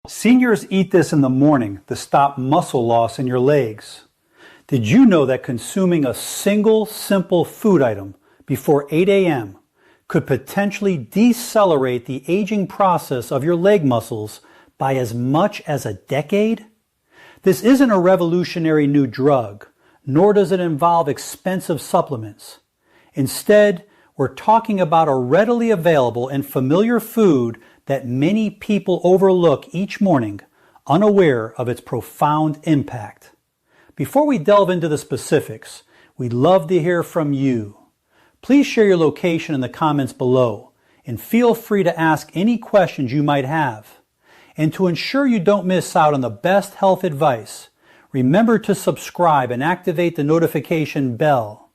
Seniors eat this in the morning to stop muscle loss in your legs. Did you know that consuming a single simple food item before 8 a.m. could potentially decelerate the aging process of your leg muscles by as much as a decade? This isn't a revolutionary new drug, nor does it involve expensive supplements. Instead, we're talking about a readily available and familiar food that many people overlook each morning, unaware of its profound impact. Before we delve into the specifics, we'd love to hear from you. Please share your location in the comments below, and feel free to ask any questions you might have. And to ensure you don't miss out on the best health advice, remember to subscribe and activate the notification bell.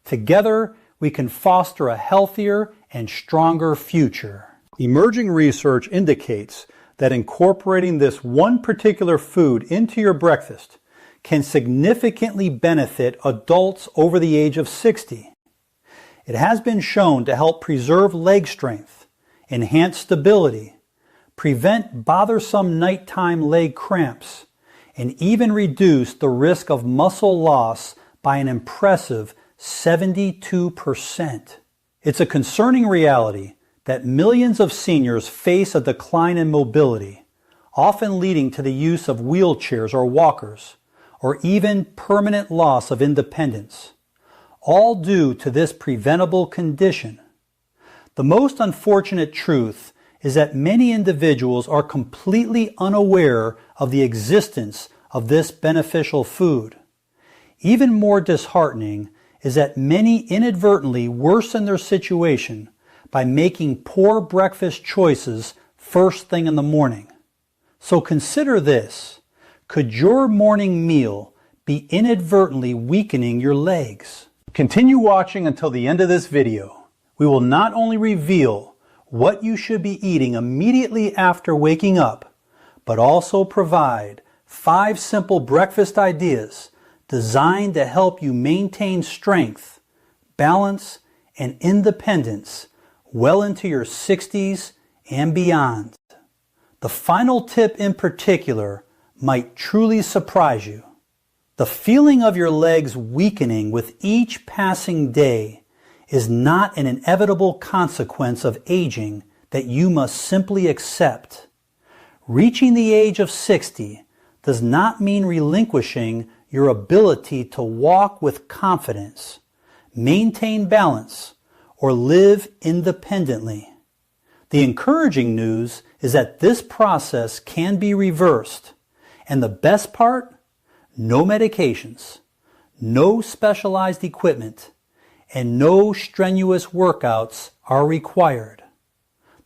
Together, we can foster a healthier and stronger future. Emerging research indicates that incorporating this one particular food into your breakfast can significantly benefit adults over the age of 60. It has been shown to help preserve leg strength, enhance stability, prevent bothersome nighttime leg cramps, and even reduce the risk of muscle loss by an impressive 72%. It's a concerning reality that millions of seniors face a decline in mobility, often leading to the use of wheelchairs or walkers, or even permanent loss of independence, all due to this preventable condition. The most unfortunate truth is that many individuals are completely unaware of the existence of this beneficial food. Even more disheartening is that many inadvertently worsen their situation by making poor breakfast choices first thing in the morning. So consider this. Could your morning meal be inadvertently weakening your legs? Continue watching until the end of this video. We will not only reveal what you should be eating immediately after waking up, but also provide 5 simple breakfast ideas designed to help you maintain strength, balance, and independence well into your 60s and beyond. The final tip in particular might truly surprise you. The feeling of your legs weakening with each passing day is not an inevitable consequence of aging that you must simply accept. Reaching the age of 60 does not mean relinquishing your ability to walk with confidence, maintain balance, or live independently. The encouraging news is that this process can be reversed. And the best part? No medications, no specialized equipment, and no strenuous workouts are required.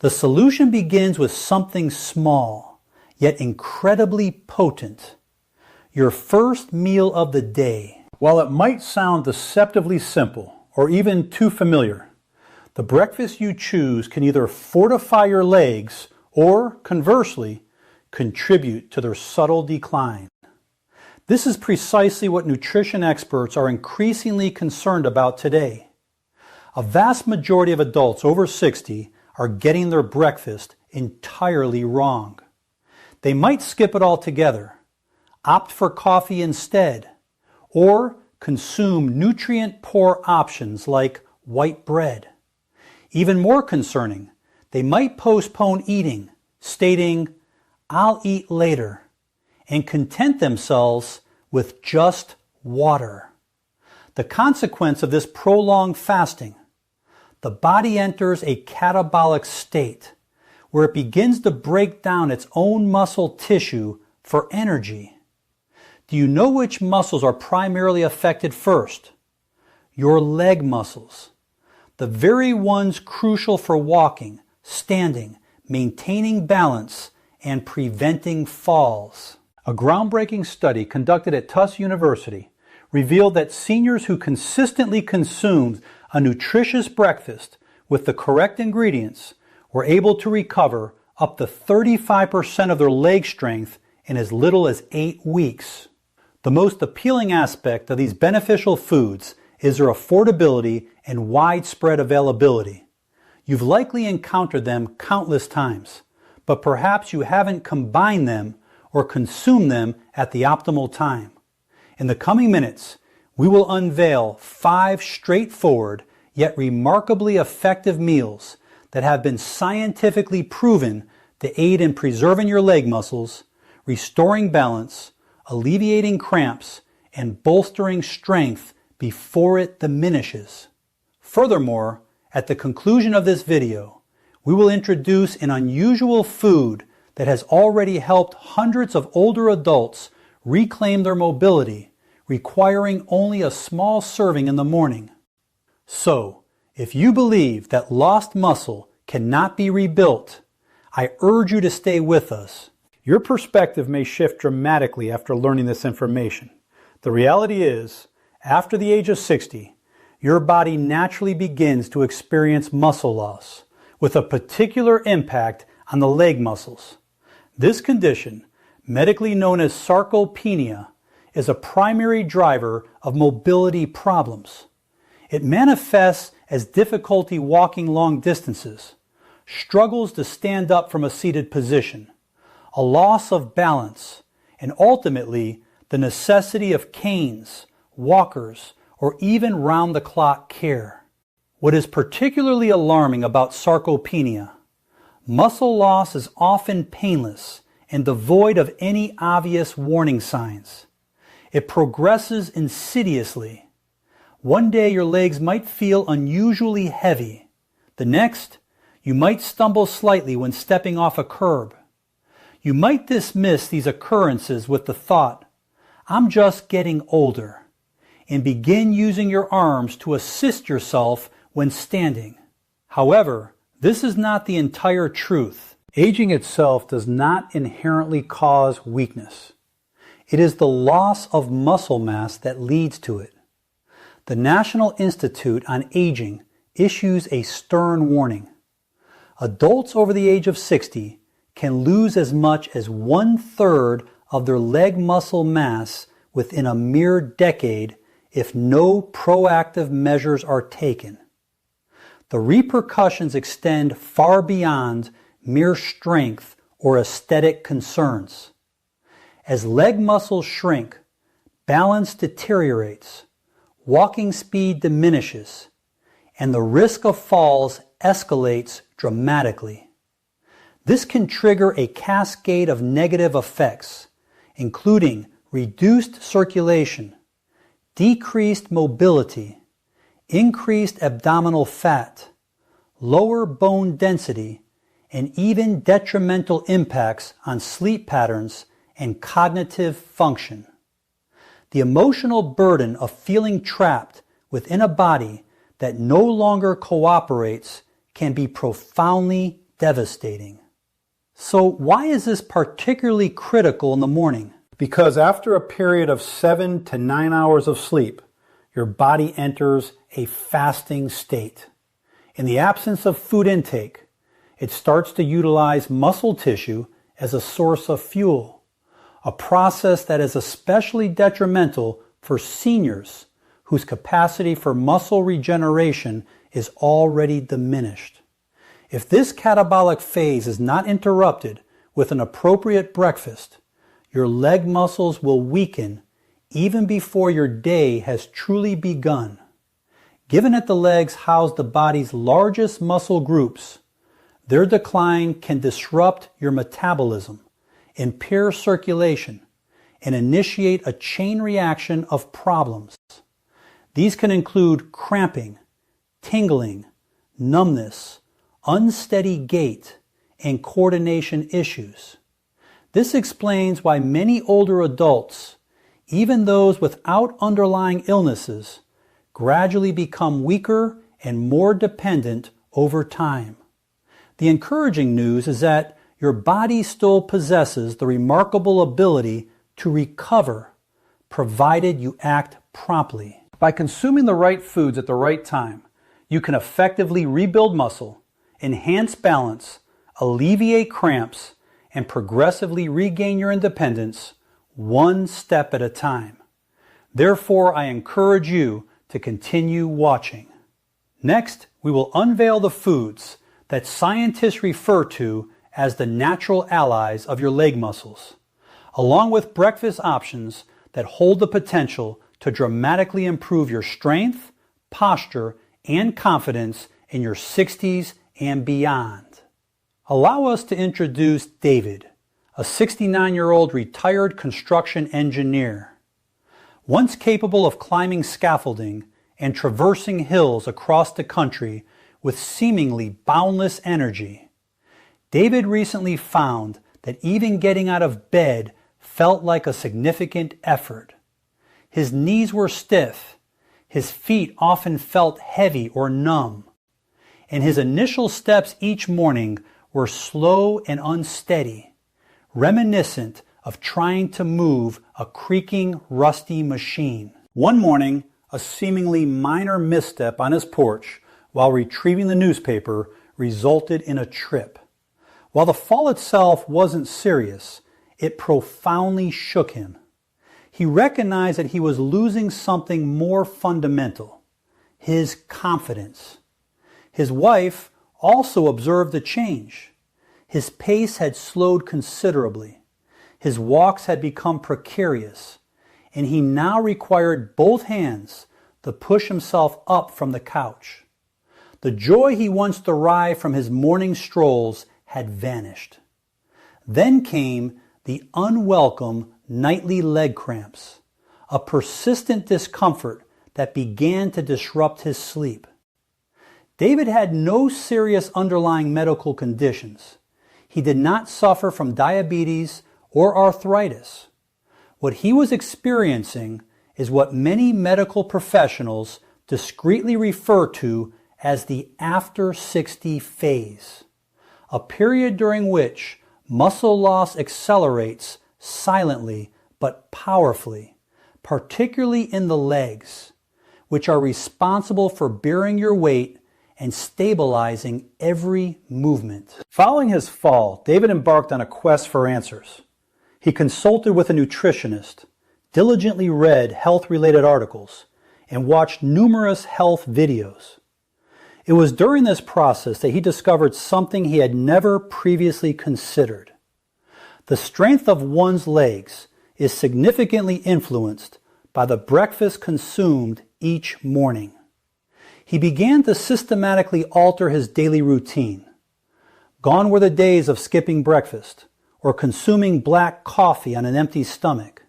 The solution begins with something small, yet incredibly potent. Your first meal of the day. While it might sound deceptively simple or even too familiar, the breakfast you choose can either fortify your legs or, conversely, contribute to their subtle decline. This is precisely what nutrition experts are increasingly concerned about today. A vast majority of adults over 60 are getting their breakfast entirely wrong. They might skip it altogether, opt for coffee instead, or consume nutrient-poor options like white bread. Even more concerning, they might postpone eating, stating, "I'll eat later," and content themselves with just water. The consequence of this prolonged fasting: the body enters a catabolic state where it begins to break down its own muscle tissue for energy. Do you know which muscles are primarily affected first? Your leg muscles, the very ones crucial for walking, standing, maintaining balance, and preventing falls. A groundbreaking study conducted at Tufts University revealed that seniors who consistently consumed a nutritious breakfast with the correct ingredients were able to recover up to 35% of their leg strength in as little as 8 weeks. The most appealing aspect of these beneficial foods is their affordability and widespread availability. You've likely encountered them countless times, but perhaps you haven't combined them or consumed them at the optimal time. In the coming minutes, we will unveil 5 straightforward yet remarkably effective meals that have been scientifically proven to aid in preserving your leg muscles, restoring balance, alleviating cramps, and bolstering strength before it diminishes. Furthermore, at the conclusion of this video, we will introduce an unusual food that has already helped hundreds of older adults reclaim their mobility, requiring only a small serving in the morning. So, if you believe that lost muscle cannot be rebuilt, I urge you to stay with us. Your perspective may shift dramatically after learning this information. The reality is, after the age of 60, your body naturally begins to experience muscle loss, with a particular impact on the leg muscles. This condition, medically known as sarcopenia, is a primary driver of mobility problems. It manifests as difficulty walking long distances, struggles to stand up from a seated position, a loss of balance, and ultimately the necessity of canes, walkers, or even round-the-clock care. What is particularly alarming about sarcopenia, muscle loss is often painless and devoid of any obvious warning signs. It progresses insidiously. One day your legs might feel unusually heavy. The next, you might stumble slightly when stepping off a curb. You might dismiss these occurrences with the thought, "I'm just getting older," and begin using your arms to assist yourself when standing. However, this is not the entire truth. Aging itself does not inherently cause weakness. It is the loss of muscle mass that leads to it. The National Institute on Aging issues a stern warning. Adults over the age of 60 can lose as much as 1/3 of their leg muscle mass within a mere decade if no proactive measures are taken. The repercussions extend far beyond mere strength or aesthetic concerns. As leg muscles shrink, balance deteriorates, walking speed diminishes, and the risk of falls escalates dramatically. This can trigger a cascade of negative effects, including reduced circulation, decreased mobility, increased abdominal fat, lower bone density, and even detrimental impacts on sleep patterns and cognitive function. The emotional burden of feeling trapped within a body that no longer cooperates can be profoundly devastating. So why is this particularly critical in the morning? Because after a period of 7 to 9 hours of sleep, your body enters a fasting state. In the absence of food intake, it starts to utilize muscle tissue as a source of fuel, a process that is especially detrimental for seniors whose capacity for muscle regeneration is already diminished. If this catabolic phase is not interrupted with an appropriate breakfast, your leg muscles will weaken even before your day has truly begun. Given that the legs house the body's largest muscle groups, their decline can disrupt your metabolism, impair circulation, and initiate a chain reaction of problems. These can include cramping, tingling, numbness, unsteady gait, and coordination issues. This explains why many older adults, even those without underlying illnesses, gradually become weaker and more dependent over time. The encouraging news is that your body still possesses the remarkable ability to recover, provided you act promptly. By consuming the right foods at the right time, you can effectively rebuild muscle, enhance balance, alleviate cramps, and progressively regain your independence one step at a time. Therefore, I encourage you to continue watching. Next, we will unveil the foods that scientists refer to as the natural allies of your leg muscles, along with breakfast options that hold the potential to dramatically improve your strength, posture, and confidence in your 60s and beyond. Allow us to introduce David, a 69-year-old retired construction engineer. Once capable of climbing scaffolding and traversing hills across the country with seemingly boundless energy, David recently found that even getting out of bed felt like a significant effort. His knees were stiff, his feet often felt heavy or numb, and his initial steps each morning were slow and unsteady, reminiscent of trying to move a creaking, rusty machine. One morning, a seemingly minor misstep on his porch while retrieving the newspaper resulted in a trip. While the fall itself wasn't serious, it profoundly shook him. He recognized that he was losing something more fundamental, his confidence. His wife also observed the change. His pace had slowed considerably. His walks had become precarious, and he now required both hands to push himself up from the couch. The joy he once derived from his morning strolls had vanished. Then came the unwelcome nightly leg cramps, a persistent discomfort that began to disrupt his sleep. David had no serious underlying medical conditions. He did not suffer from diabetes or arthritis. What he was experiencing is what many medical professionals discreetly refer to as the after 60 phase, a period during which muscle loss accelerates silently but powerfully, particularly in the legs, which are responsible for bearing your weight and stabilizing every movement. Following his fall, David embarked on a quest for answers. He consulted with a nutritionist, diligently read health-related articles, and watched numerous health videos. It was during this process that he discovered something he had never previously considered. The strength of one's legs is significantly influenced by the breakfast consumed each morning. He began to systematically alter his daily routine. Gone were the days of skipping breakfast or consuming black coffee on an empty stomach.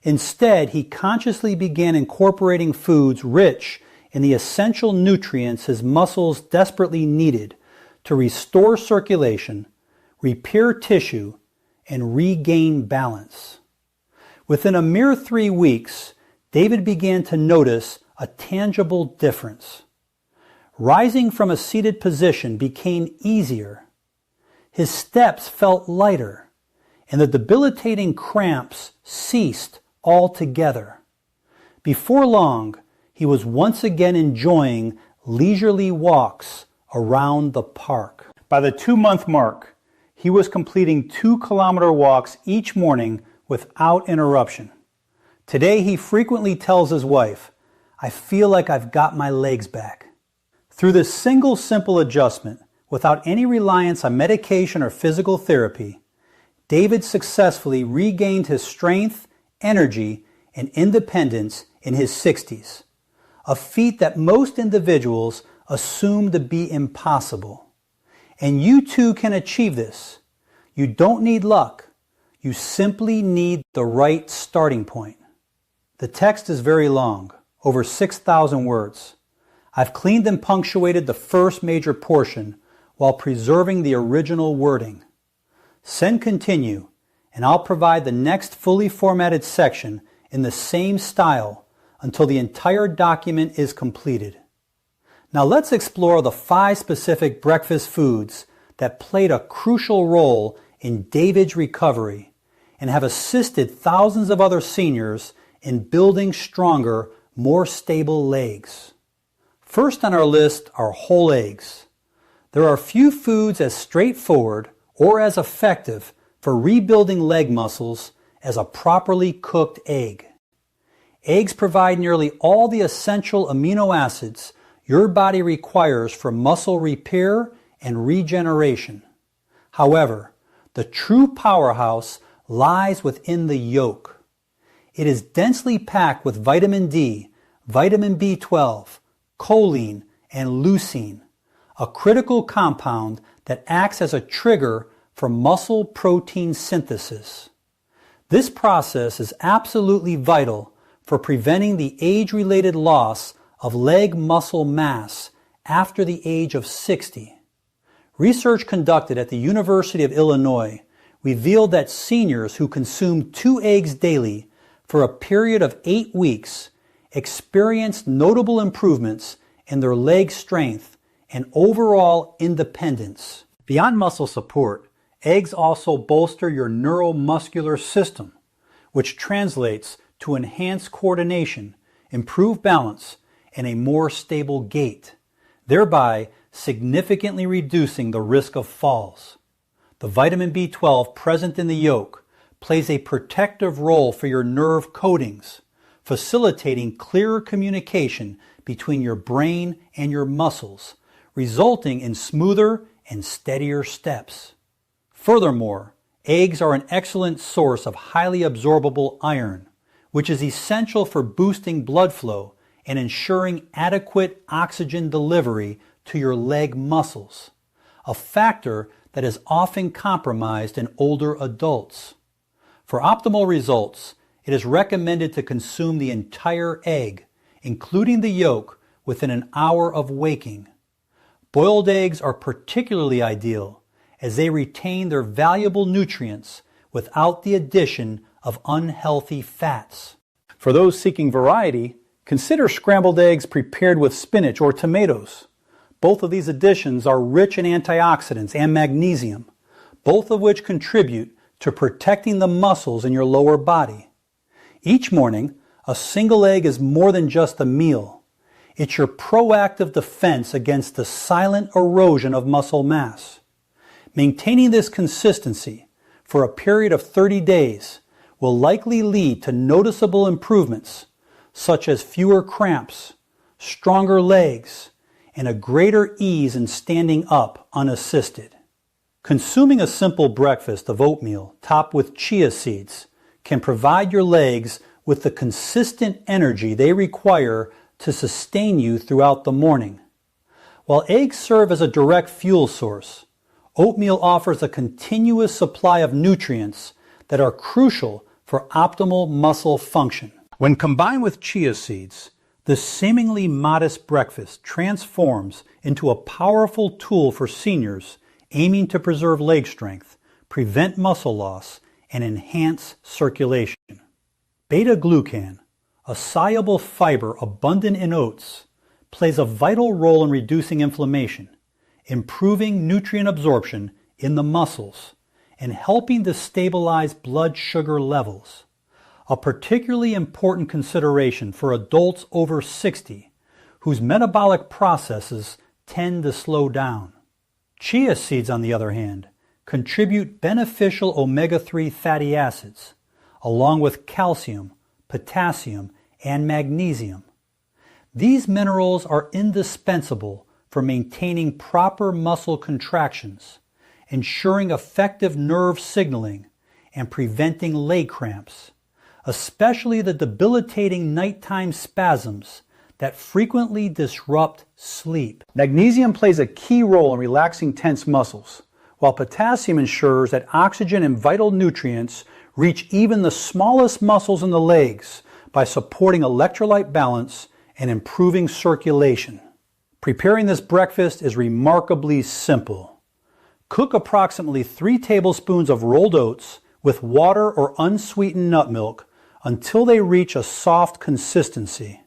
Instead, he consciously began incorporating foods rich in the essential nutrients his muscles desperately needed to restore circulation, repair tissue, and regain balance. Within a mere 3 weeks, David began to notice a tangible difference. Rising from a seated position became easier. His steps felt lighter, and the debilitating cramps ceased altogether. Before long, he was once again enjoying leisurely walks around the park. By the 2-month mark, he was completing 2-kilometer walks each morning without interruption. Today, he frequently tells his wife, "I feel like I've got my legs back." Through this single simple adjustment, without any reliance on medication or physical therapy, David successfully regained his strength, energy, and independence in his 60s, a feat that most individuals assume to be impossible. And you too can achieve this. You don't need luck. You simply need the right starting point. The text is very long, over 6,000 words. I've cleaned and punctuated the first major portion while preserving the original wording. Send continue, and I'll provide the next fully formatted section in the same style until the entire document is completed. Now let's explore the 5 specific breakfast foods that played a crucial role in David's recovery and have assisted thousands of other seniors in building stronger, more stable legs. First on our list are whole eggs. There are few foods as straightforward or as effective for rebuilding leg muscles as a properly cooked egg. Eggs provide nearly all the essential amino acids your body requires for muscle repair and regeneration. However, the true powerhouse lies within the yolk. It is densely packed with vitamin D, vitamin B12, choline, and leucine, a critical compound that acts as a trigger for muscle protein synthesis. This process is absolutely vital for preventing the age-related loss of leg muscle mass after the age of 60. Research conducted at the University of Illinois revealed that seniors who consumed 2 eggs daily for a period of 8 weeks experienced notable improvements in their leg strength and overall independence. Beyond muscle support, eggs also bolster your neuromuscular system, which translates to enhanced coordination, improved balance, and a more stable gait, thereby significantly reducing the risk of falls. The vitamin B12 present in the yolk plays a protective role for your nerve coatings, facilitating clearer communication between your brain and your muscles, resulting in smoother and steadier steps. Furthermore, eggs are an excellent source of highly absorbable iron, which is essential for boosting blood flow and ensuring adequate oxygen delivery to your leg muscles, a factor that is often compromised in older adults. For optimal results, it is recommended to consume the entire egg, including the yolk, within an hour of waking. Boiled eggs are particularly ideal as they retain their valuable nutrients without the addition of unhealthy fats. For those seeking variety, consider scrambled eggs prepared with spinach or tomatoes. Both of these additions are rich in antioxidants and magnesium, both of which contribute to protecting the muscles in your lower body. Each morning, a single egg is more than just a meal. It's your proactive defense against the silent erosion of muscle mass. Maintaining this consistency for a period of 30 days will likely lead to noticeable improvements, such as fewer cramps, stronger legs, and a greater ease in standing up unassisted. Consuming a simple breakfast of oatmeal topped with chia seeds can provide your legs with the consistent energy they require to sustain you throughout the morning. While eggs serve as a direct fuel source, oatmeal offers a continuous supply of nutrients that are crucial for optimal muscle function. When combined with chia seeds, this seemingly modest breakfast transforms into a powerful tool for seniors aiming to preserve leg strength, prevent muscle loss, and enhance circulation. Beta-glucan, a soluble fiber abundant in oats, plays a vital role in reducing inflammation, improving nutrient absorption in the muscles, and helping to stabilize blood sugar levels, a particularly important consideration for adults over 60 whose metabolic processes tend to slow down. Chia seeds, on the other hand, contribute beneficial omega-3 fatty acids, along with calcium, potassium, and magnesium. These minerals are indispensable for maintaining proper muscle contractions, ensuring effective nerve signaling, and preventing leg cramps, especially the debilitating nighttime spasms that frequently disrupt sleep. Magnesium plays a key role in relaxing tense muscles, while potassium ensures that oxygen and vital nutrients reach even the smallest muscles in the legs by supporting electrolyte balance and improving circulation. Preparing this breakfast is remarkably simple. Cook approximately 3 tablespoons of rolled oats with water or unsweetened nut milk until they reach a soft consistency.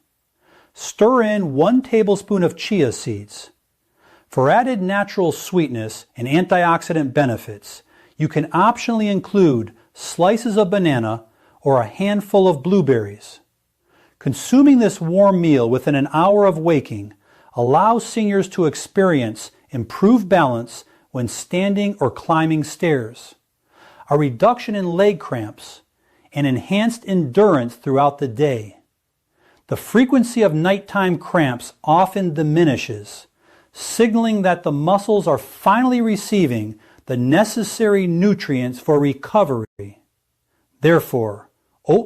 Stir in 1 tablespoon of chia seeds. For added natural sweetness and antioxidant benefits, you can optionally include slices of banana or a handful of blueberries. Consuming this warm meal within an hour of waking allows seniors to experience improved balance when standing or climbing stairs, a reduction in leg cramps, and enhanced endurance throughout the day. The frequency of nighttime cramps often diminishes, signaling that the muscles are finally receiving the necessary nutrients for recovery. Therefore, oatmeal